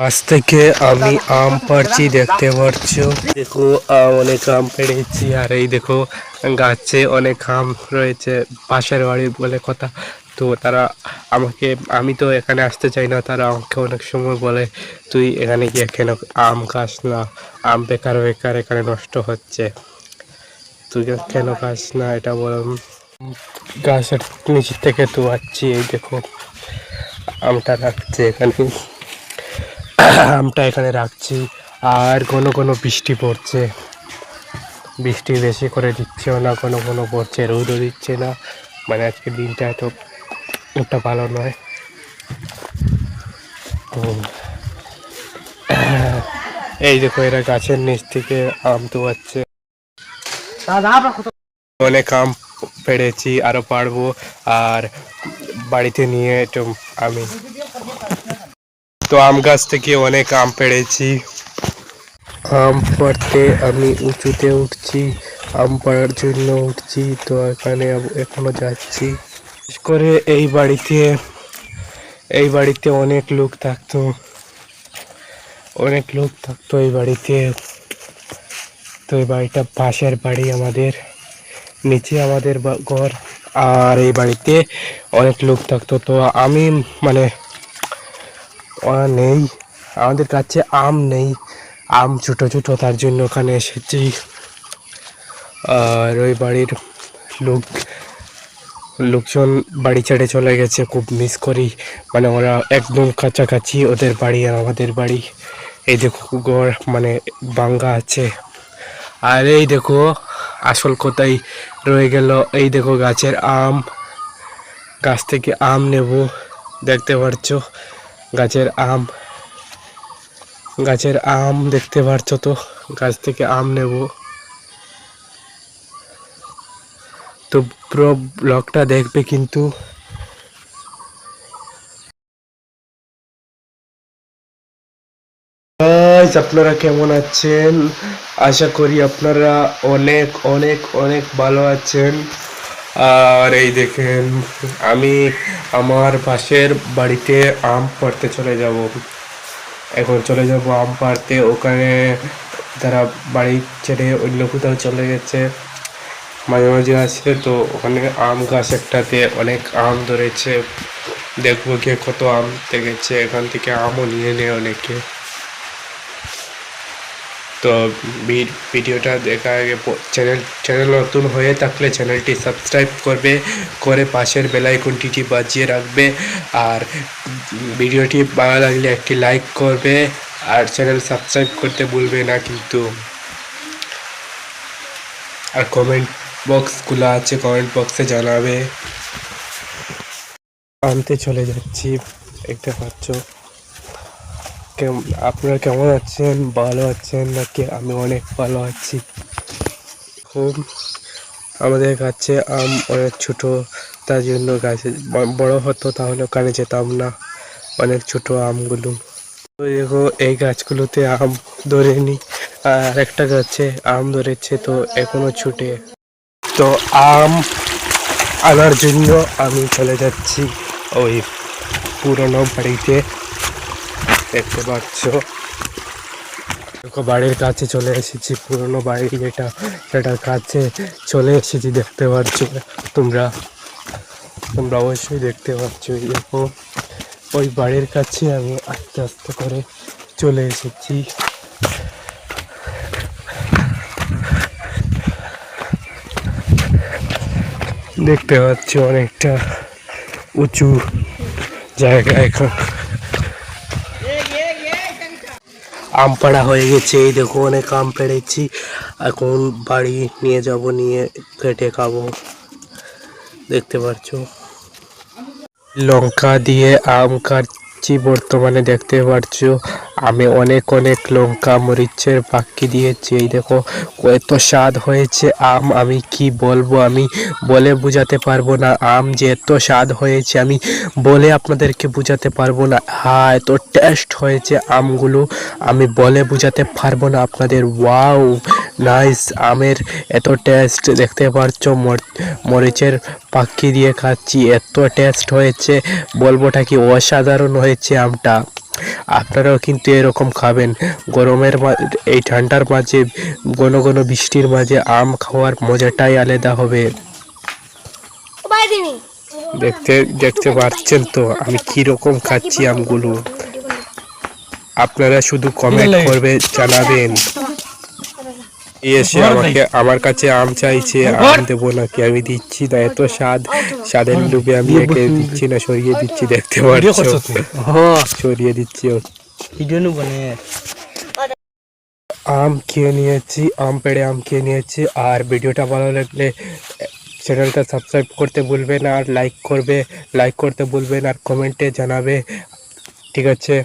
আজ থেকে আমি আম পাড়ছি, দেখতে পাচ্ছ। দেখো অনেক আম পেড়েছি, আর এই দেখো গাছে অনেক আম রয়েছে। পাশের বাড়ি বলে কথা, তো তারা আমাকে, আমি তো এখানে আসতে চাই না, তারা আমাকে অনেক সময় বলে তুই এখানে গিয়ে কেন আম খাস না, আম বেকার বেকার এখানে নষ্ট হচ্ছে, তুই কেন খাস না, এটা বল। গাছের নিচে থেকে তো আসছি, এই দেখো আমটা রাখছে এখানে, আমটা এখানে রাখছি। আর ঘন ঘন বৃষ্টি পড়ছে, বৃষ্টি বেশি করে দিচ্ছেও না, ঘন ঘন পড়ছে, রোদও দিচ্ছে না, মানে আজকে দিনটা এত একটা ভালো নয়। তো এই দেখো এরা গাছের নিচ থেকে আম তোয়াচ্ছে। অনেক আম পেড়েছি, আরো পারবো, আর বাড়িতে নিয়ে একটু আমি তো আম গাছ থেকে অনেক আম পেড়েছি। আম পাড়তে আমি উঁচুতে উঠছি, আম পাড়ার জন্য উঠছি, তো এখানে এখনো যাচ্ছি। বিশেষ করে এই বাড়িতে অনেক লোক থাকতো, এই বাড়িতে। তো এই বাড়িটা পাশের বাড়ি আমাদের, নিচে আমাদের ঘর, আর এই বাড়িতে অনেক লোক থাকতো। তো আমি মানে নেই, আমাদের কাছে আম নেই, আম ছোটো ছোটো, তার জন্য ওখানে এসেছি। আর ওই বাড়ির লোকজন বাড়ি ছেড়ে চলে গেছে, খুব মিস করি, মানে ওরা একদম কাছাকাছি ওদের বাড়ি আর আমাদের বাড়ি। এই দেখো ঘর মানে ভাঙ্গা আছে। আর এই দেখো আসল কোথায় রয়ে গেল, এই দেখো গাছের আম, গাছ থেকে আম নেব, দেখতে পাচ্ছ গাছের আম দেখতে পাচ্ছ, তো গাছ থেকে আম নেব। তো পুরো ব্লগটা দেখবে কিন্তু। আপনারা কেমন আছেন? আশা করি আপনারা অনেক অনেক অনেক ভালো আছেন। আর এই দেখেন আমি আমার পাশের বাড়িতে আম পাড়তে চলে যাব, এখন চলে যাব আম পাড়তে। ওখানে তারা বাড়ি ছেড়ে অন্য কোথাও চলে গেছে, মাঝে মাঝে আসে, তো ওখানে আম গাছ একটাতে অনেক আম ধরেছে, দেখবো গিয়ে কত আম দেখেছে, এখান থেকে আমও নিয়ে নেয় অনেকে। তো ভিডিওটা দেখা আগে চ্যানেল নতুন হয়ে থাকলে চ্যানেলটি সাবস্ক্রাইব করে পাশের বেল আইকনটি বাজিয়ে রাখবে, আর ভিডিওটি ভালো লাগলে একটি লাইক করবে, আর চ্যানেল সাবস্ক্রাইব করতে ভুলবে না কিন্তু। আর কমেন্ট বক্স খোলা আছে, কমেন্ট বক্সে জানাবে। আনতে চলে যাচ্ছি, দেখতে পাচ্ছ। আপনারা কেমন আছেন? ভালো আছেন নাকি? আমি অনেক ভালো আছি। খুব আমাদের কাছে আম অনেক ছোট, তার জন্য গাছে বড় হতো তাহলে ওখানে যেতাম না, অনেক ছোট আমগুলো। তো দেখো এই গাছগুলোতে আম ধরেনি, আর একটা গাছে আম ধরেছে, তো এখনো ছুটে। তো আম আনার জন্য আমি চলে যাচ্ছি ওই পুরনো বাড়িতে, দেখতে পাচ্ছ। বাড়ির কাছে চলে এসেছি, পুরনো বাড়ি সেটার কাছে চলে এসেছি, দেখতে পাচ্ছ তোমরা অবশ্যই দেখতে পাচ্ছ। দেখো ওই বাড়ির কাছে আমি আস্তে আস্তে করে চলে এসেছি। দেখতে পাচ্ছ অনেকটা উঁচু জায়গা। এখন আম পাড়া হয়ে গেছে, এই দেখো অনেক আম পেড়েছি, এখন বাড়ি নিয়ে যাব, নিয়ে কেটে খাবো, দেখতে পাচ্ছ। লঙ্কা দিয়ে আম কাটছি বর্তমানে, দেখতে পাচ্ছ। আমি অনেক অনেক লঙ্কা মরিচের পাক্কি দিয়েছি, এই দেখো কত স্বাদ হয়েছে আম, আমি কি বলবো, আমি বলে বুঝাতে পারবো না। আম যে এত স্বাদ হয়েছে আমি বলে আপনাদেরকে বুঝাতে পারবো না। হ্যাঁ, এত টেস্ট হয়েছে আমগুলো, আমি বলে বুঝাতে পারবো না আপনাদের। ওয়াও নাইস, আমের এত টেস্ট, দেখতে পাচ্ছ। মরিচের পাক্কি দিয়ে খাচ্ছি, এত টেস্ট হয়েছে, বলবোটা কি অসাধারণ হয়েছে আমটা। আপনারাও কিন্তু এরকম খাবেন গরমের এই ঠান্ডার মাঝে ঘন ঘন বৃষ্টির মাঝে আম খাওয়ার মজাটাই আলাদা হবে। দেখতে দেখতে পাচ্ছেন তো আমি কি রকম খাচ্ছি আমগুলো। আপনারা শুধু কমেন্ট করবে জানাবেন। এসে আমাকে আমার কাছে আম চাইছে, আম দেবো নাকি? আমি দিচ্ছি না, এত স্বাদের লোভে আমি একে দিচ্ছি না, সরিয়ে দিচ্ছি। দেখতে পাচ্ছ, সরিয়ে দিচ্ছি। আম খেয়ে নিয়েছি, আম পেড়ে আম খেয়ে নিয়েছি। আর ভিডিওটা ভালো লাগলে চ্যানেলটা সাবস্ক্রাইব করতে ভুলবেন, আর লাইক করতে ভুলবেন, আর কমেন্টে জানাবে। ঠিক আছে।